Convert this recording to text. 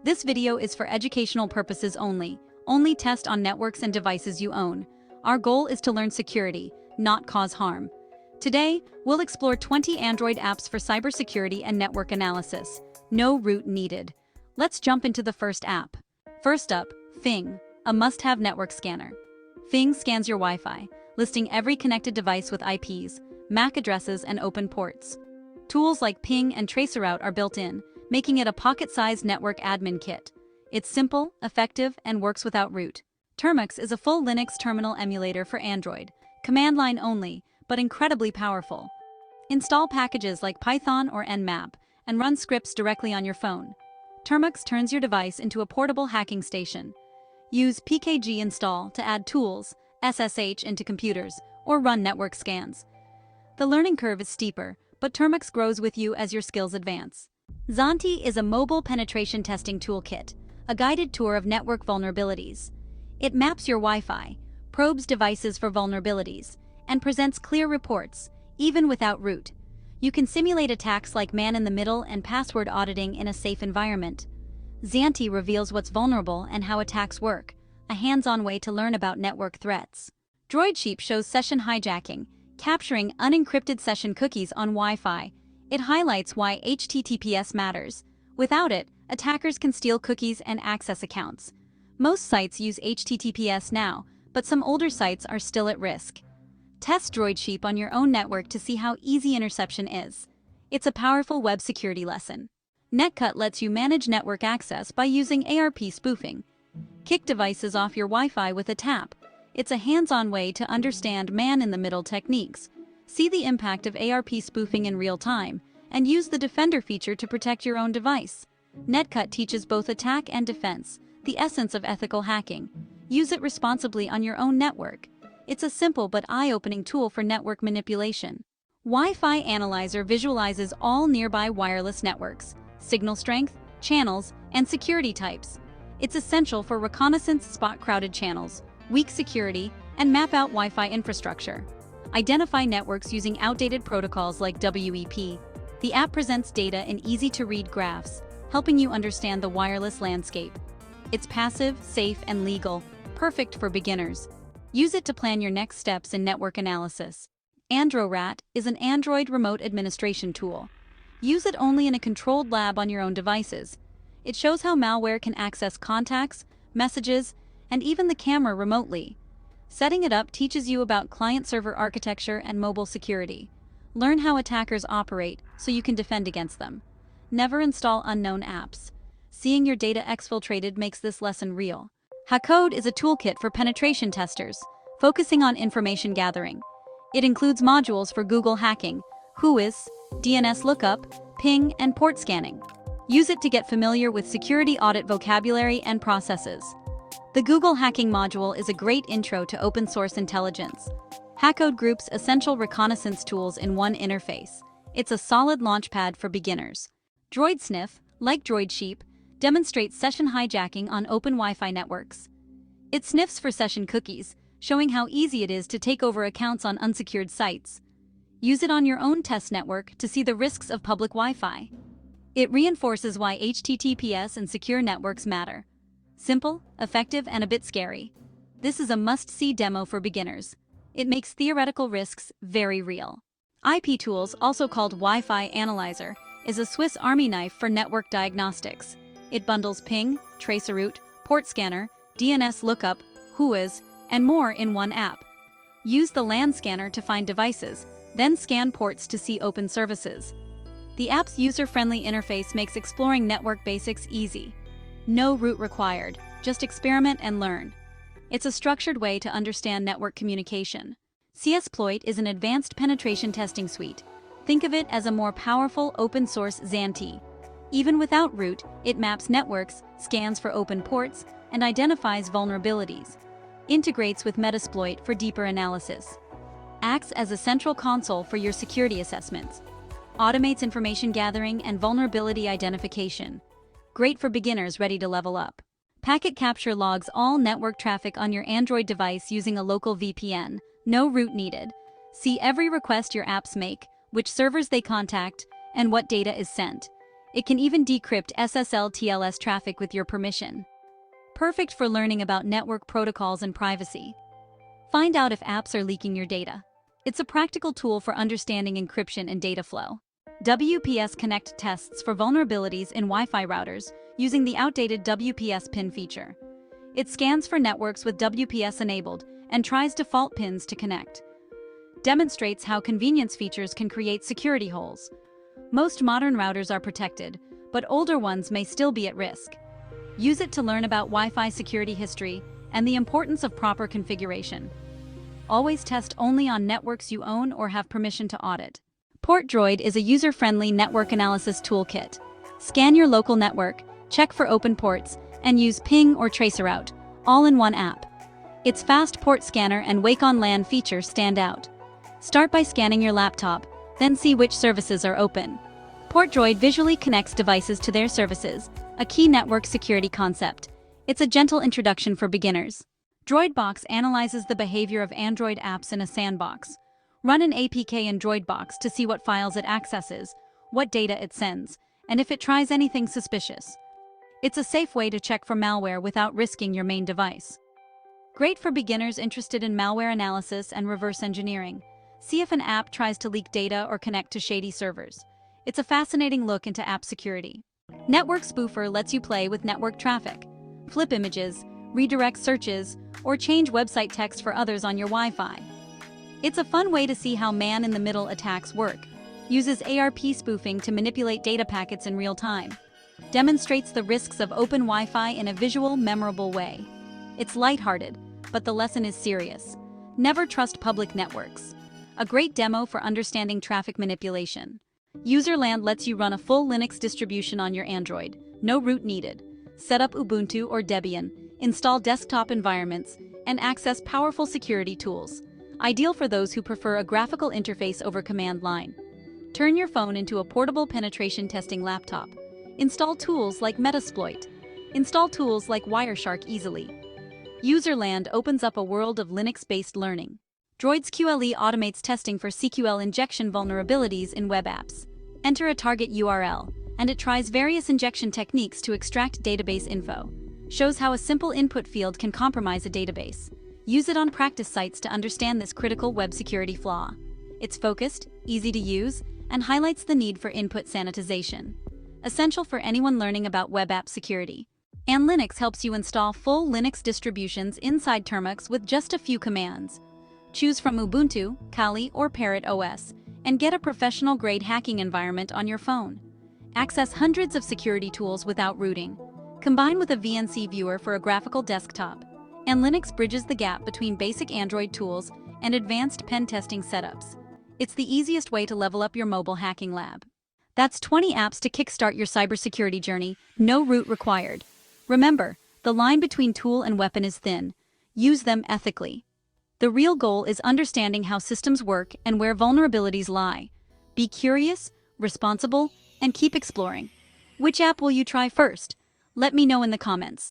This video is for educational purposes only. Only test on networks and devices you own. Our goal is to learn security, not cause harm. Today, we'll explore 20 Android apps for cybersecurity and network analysis. No root needed. Let's jump into the first app. First up, Fing, a must-have network scanner. Fing scans your Wi-Fi, listing every connected device with IPs, MAC addresses, and open ports. Tools like Ping and TracerRoute are built in, making it a pocket-sized network admin kit. It's simple, effective, and works without root. Termux is a full Linux terminal emulator for Android, command line only, but incredibly powerful. Install packages like Python or Nmap, and run scripts directly on your phone. Termux turns your device into a portable hacking station. Use pkg install to add tools, SSH into computers, or run network scans. The learning curve is steeper, but Termux grows with you as your skills advance. zANTI is a mobile penetration testing toolkit, a guided tour of network vulnerabilities. It maps your Wi-Fi, probes devices for vulnerabilities, and presents clear reports, even without root. You can simulate attacks like man-in-the-middle and password auditing in a safe environment. zANTI reveals what's vulnerable and how attacks work, a hands-on way to learn about network threats. DroidSheep shows session hijacking, capturing unencrypted session cookies on Wi-Fi. It highlights why HTTPS matters. Without it, attackers can steal cookies and access accounts. Most sites use HTTPS now, but some older sites are still at risk. Test DroidSheep on your own network to see how easy interception is. It's a powerful web security lesson. NetCut lets you manage network access by using ARP spoofing. Kick devices off your Wi-Fi with a tap. It's a hands-on way to understand man-in-the-middle techniques. See the impact of ARP spoofing in real time, and use the Defender feature to protect your own device. NetCut teaches both attack and defense, the essence of ethical hacking. Use it responsibly on your own network. It's a simple but eye-opening tool for network manipulation. Wi-Fi Analyzer visualizes all nearby wireless networks, signal strength, channels, and security types. It's essential for reconnaissance, spot crowded channels, weak security, and map out Wi-Fi infrastructure. Identify networks using outdated protocols like WEP. The app presents data in easy-to-read graphs, helping you understand the wireless landscape. It's passive, safe, and legal, perfect for beginners. Use it to plan your next steps in network analysis. AndroRAT is an Android remote administration tool. Use it only in a controlled lab on your own devices. It shows how malware can access contacts, messages, and even the camera remotely. Setting it up teaches you about client-server architecture and mobile security. Learn how attackers operate so you can defend against them. Never install unknown apps. Seeing your data exfiltrated makes this lesson real. Hackode is a toolkit for penetration testers, focusing on information gathering. It includes modules for Google hacking, WHOIS, DNS lookup, ping, and port scanning. Use it to get familiar with security audit vocabulary and processes. The Google hacking module is a great intro to open-source intelligence. Hackode groups essential reconnaissance tools in one interface. It's a solid launchpad for beginners. DroidSniff, like DroidSheep, demonstrates session hijacking on open Wi-Fi networks. It sniffs for session cookies, showing how easy it is to take over accounts on unsecured sites. Use it on your own test network to see the risks of public Wi-Fi. It reinforces why HTTPS and secure networks matter. Simple, effective, and a bit scary. This is a must-see demo for beginners. It makes theoretical risks very real. IP Tools, also called Wi-Fi Analyzer, is a Swiss Army knife for network diagnostics. It bundles ping, traceroute, port scanner, DNS lookup, WHOIS, and more in one app. Use the LAN scanner to find devices, then scan ports to see open services. The app's user-friendly interface makes exploring network basics easy. No root required, just experiment and learn. It's a structured way to understand network communication. cSploit is an advanced penetration testing suite. Think of it as a more powerful open-source zANTI. Even without root, it maps networks, scans for open ports, and identifies vulnerabilities. Integrates with Metasploit for deeper analysis. Acts as a central console for your security assessments. Automates information gathering and vulnerability identification. Great for beginners ready to level up. Packet Capture logs all network traffic on your Android device using a local VPN. No root needed. See every request your apps make, which servers they contact, and what data is sent. It can even decrypt SSL/TLS traffic with your permission. Perfect for learning about network protocols and privacy. Find out if apps are leaking your data. It's a practical tool for understanding encryption and data flow. WPS Connect tests for vulnerabilities in Wi-Fi routers using the outdated WPS pin feature. It scans for networks with WPS enabled and tries default pins to connect. Demonstrates how convenience features can create security holes. Most modern routers are protected, but older ones may still be at risk. Use it to learn about Wi-Fi security history and the importance of proper configuration. Always test only on networks you own or have permission to audit. PortDroid is a user-friendly network analysis toolkit. Scan your local network, check for open ports, and use Ping or Traceroute, all in one app. Its fast port scanner and Wake on LAN features stand out. Start by scanning your laptop, then see which services are open. PortDroid visually connects devices to their services, a key network security concept. It's a gentle introduction for beginners. DroidBox analyzes the behavior of Android apps in a sandbox. Run an APK in DroidBox to see what files it accesses, what data it sends, and if it tries anything suspicious. It's a safe way to check for malware without risking your main device. Great for beginners interested in malware analysis and reverse engineering. See if an app tries to leak data or connect to shady servers. It's a fascinating look into app security. Network Spoofer lets you play with network traffic, flip images, redirect searches, or change website text for others on your Wi-Fi. It's a fun way to see how man-in-the-middle attacks work. Uses ARP spoofing to manipulate data packets in real time. Demonstrates the risks of open Wi-Fi in a visual, memorable way. It's lighthearted, but the lesson is serious. Never trust public networks. A great demo for understanding traffic manipulation. Userland lets you run a full Linux distribution on your Android. No root needed. Set up Ubuntu or Debian, install desktop environments, and access powerful security tools. Ideal for those who prefer a graphical interface over command line. Turn your phone into a portable penetration testing laptop. Install tools like Metasploit. Install tools like Wireshark easily. Userland opens up a world of Linux-based learning. DroidsQLE automates testing for SQL injection vulnerabilities in web apps. Enter a target URL, and it tries various injection techniques to extract database info. Shows how a simple input field can compromise a database. Use it on practice sites to understand this critical web security flaw. It's focused, easy to use, and highlights the need for input sanitization. Essential for anyone learning about web app security. And Linux helps you install full Linux distributions inside Termux with just a few commands. Choose from Ubuntu, Kali, or Parrot OS, and get a professional-grade hacking environment on your phone. Access hundreds of security tools without rooting. Combine with a VNC viewer for a graphical desktop. And Linux bridges the gap between basic Android tools and advanced pen testing setups. It's the easiest way to level up your mobile hacking lab. That's 20 apps to kickstart your cybersecurity journey, no root required. Remember, the line between tool and weapon is thin. Use them ethically. The real goal is understanding how systems work and where vulnerabilities lie. Be curious, responsible, and keep exploring. Which app will you try first? Let me know in the comments.